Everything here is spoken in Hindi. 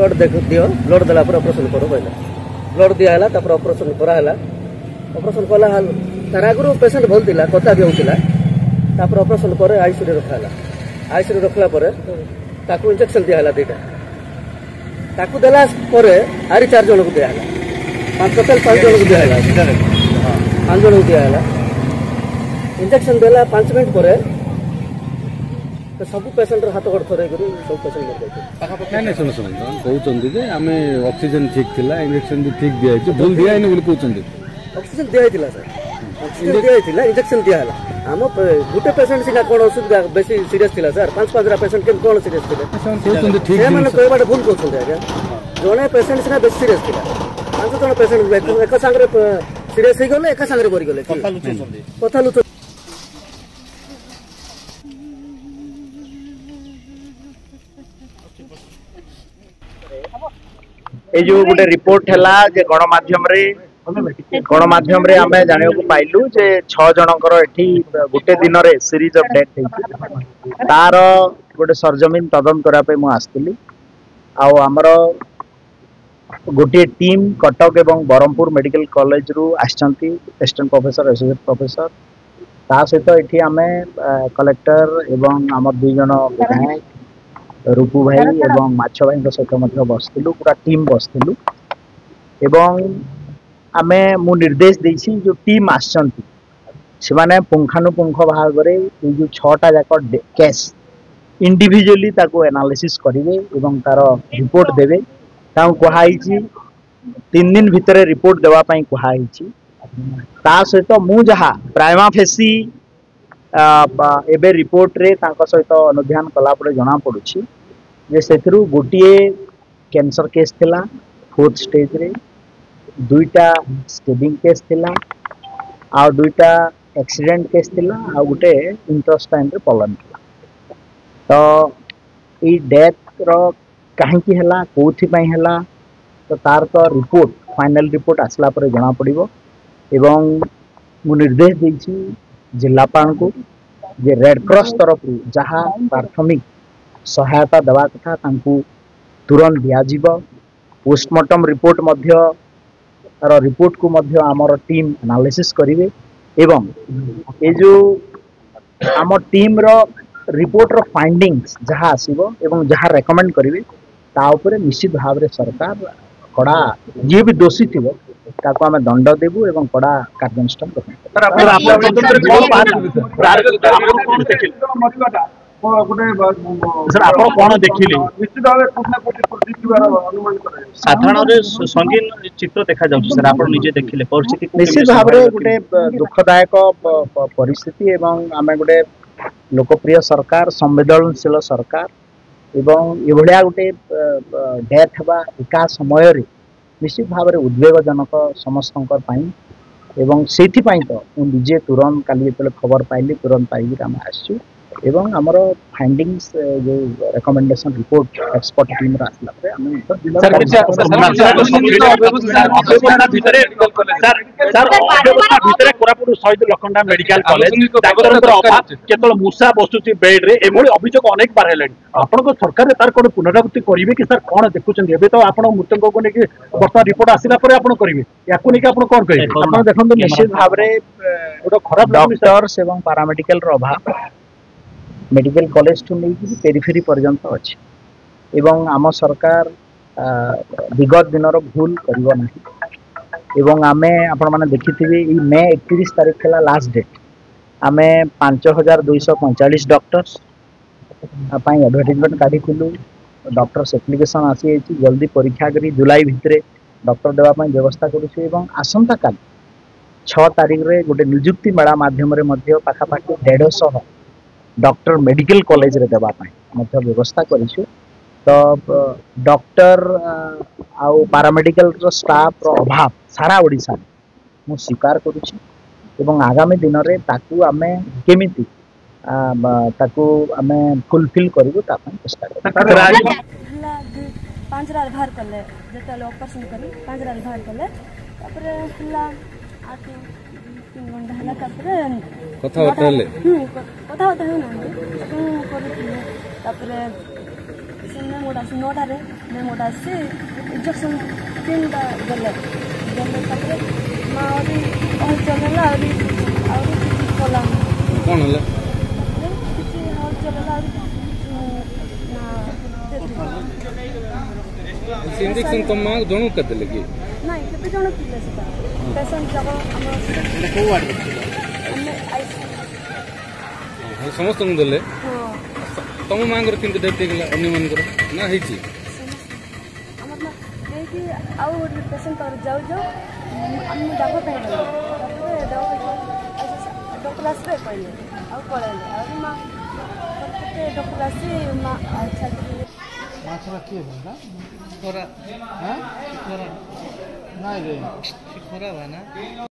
ब्लड देख दियो ब्लड देला पर ऑपरेशन करो कहला ब्लड दिया हला तापर ऑपरेशन करा हला ऑपरेशन कला तार आगु पेशेंट भल थिला कथा भी होतिला तापर ऑपरेशन करे आईसीयू रे रखला आईसीयू रे रखला पर ताकू इंजेक्शन दिया हला देटा ताकू देला पर आरी 4 जन को दिया हला टोटल 5 जन को दिया हला हां 5 जन को दिया हला इंजेक्शन देला 5 मिनट पर तो सब पेशेंट हाथ गोड़ थरे करी सब पेशेंट मर जाय नहीं सुन सुन कहउचंदी जे हमें ऑक्सीजन ठीक थिला इंजेक्शन भी ठीक दिया छै भूल दिया नै कहउचंदी ऑक्सीजन दिया थिला सर ऑक्सीजन दिया थिला इंजेक्शन दिया हला हम गुटे पेशेंट सिना कोन असुविधा बेसी सीरियस थिला सर 5-5 पेशेंट के कोन सीरियस थिले कहउचंदी ठीक से माने कोइ बाटे भूल कहउचंदी आगे जोने पेशेंट सिना बेसी सीरियस थिला 5 जन पेशेंट एक संगे सीरियस हो गले एक संगे मरि गले कथा लुच ये जो गोटे रिपोर्ट है जे गणमाध्यम रे आमे जाने को पाइलु जे 6 जनकर एठी गोटे दिन रे सीरीज ऑफ डेथ है तार गोटे सरजमीन तदन करा पे मु आस्तिली आउ हमर गोटे टीम कटक एवं बरहमपुर मेडिकल कॉलेज रु आछंती असिस्टेंट प्रोफेसर एसोसिएट प्रोफेसर ता सहित एठी आमे कलेक्टर एवं हमर दुई जन विधायक रूपू भाई एवं माछ भाई सहित बसलु पूरा टीम बसलु एवं आमे मु निर्देश देछि जो टीम आछंती से माने पुंखानुपुंख भाग रे ये जो 6टा जाक केस इंडिविजुअली ताको एनालिसिस करिवे एवं तार रिपोर्ट देवे ताऊ कहाई 3 दिन भितर रिपोर्ट देवा पई कहाई ता सहित मु जहा प्राइमा फेसी एबे रिपोर्ट रे तांको सहित अनुध्यान कला परे जणा पडुछि जे सेथरु गोटिए कैंसर केस थिला 4th स्टेज रे दुईटा स्टेबिंग केस थिला आ दुईटा एक्सीडेंट केस थिला आ गोटे इंटेस्टाइन रे पॉलन थिला तो ई डेथ रो काहे की हला कोथि पई हला तो तार तो रिपोर्ट फाइनल रिपोर्ट आसला परे जणा पडिबो एवं मु निर्देश देछि जिलापाल को जे रेड क्रॉस तरफ जहाँ प्राथमिक सहायता देवा कथा तांकु तुरंत दिया जीवो पोस्टमार्टम रिपोर्ट मध्य रिपोर्ट को मध्य आमर टीम एनालिसिस करिवे एवं ए जो आम टीम रो रिपोर्ट रो फाइंडिंग्स जहाँ आसीबो एवं जहाँ रेकमेंड करिवे ता ऊपर निश्चित भाव रे सरकार कड़ा जे भी दोषी थिबो ताको आमे दंड देबु एवं कड़ा कार्यानुष्ठान करबु सर आप कौन देखिले साधारण संगीन चित्र देखा जाउछ सर आप निजे देखिले परिस्थिति निश्चित भाव रे गोटे दुखदायक परिस्थिति एवं आमे गोटे लोकप्रिय सरकार संवेदनशील सरकार एवं एभलिया गोटे डेथ हवा एका समय रे निश्चित भाव में उद्वेगजनक समस्त एवं से तो निजे तुरंत काली जो खबर पाइली तुरंत पाइक आम आसचु एवं आमर फाइंडिंग्स जो रिकमेंडेशन रिपोर्ट एक्सपर्ट टीम आसला लखंडा मेडिकल कॉलेज केवल मूषा बसुची बेड रे एभली अभियोग अनेक बार हेले आपन सरकार तार कोन पुनरावृत्ति करिवे कि सर कोन देखुचन एबे तो आपन मृतक को नेकी वर्तमान रिपोर्ट आसिला परे आपन करिवे याकु नेकी आपन कोन कहिवे आपन देखन निश्चित भाव रे गोटे खराब डॉक्टर्स एवं पैरामेडिकल रो अभाव मेडिकल कॉलेज टू नहीं पेरिफेरी पर्यंत अच्छे एवं आम सरकार विगत दिन भूल करिवो नहीं एवं आमे आपण माने देखिथिबे ई मे 31 तारिख है लास्ट डेट आमे 5245 डॉक्टर्स पाई एडवर्टाइजमेंट काढिथिलु डॉक्टर्स एप्लिकेशन आसी जल्दी परीक्षा करी जुलाई भितरे डॉक्टर देवा पाई व्यवस्था करूछु एवं आसंता काल 6 तारिख रे गोटे नियुक्ति मेला माध्यम रे मध्य पाखापाखि 150 डॉक्टर मेडिकल कॉलेज रे देवा पाई मध्य व्यवस्था करिछु तो डॉक्टर आउ पैरामेडिकल रो स्टाफ रो अभाव सारा ओडिसा मु स्वीकार करूछि एवं आगामी दिन रे ताकू आमे केमिति ताकू आमे फुलफिल करिवो ता पई चेष्टा करब 5 रात बाहर करले जेतले ऑपरेशन करी 5 रात बाहर करले तापर हला आके 3 घंटा हला तापर कथा होतले कथा होता है ना करू तापर मैं मोटा से 9टारे मैं मोटा से इंजेक्शन 3टा देले माँ और चलेला और कला कौन है और चलेला इंजेक्शन तुम माँ जनू कर लगे नहीं केते जण पिले सेटा पेशेंट जब हम को वार्ड हमने समस्त देले हां तुम माँ किंतु डेथ होगा अन्य मान ना है कि आउ पेशेंट और जाऊ जाऊ हम डाक्टर पे डॉक्टर आसबे कहले आउ पळेले और माँ डॉक्टर आसी माँ अच्छा माछरा के होला खरा हां खरा नहीं रे खरा बना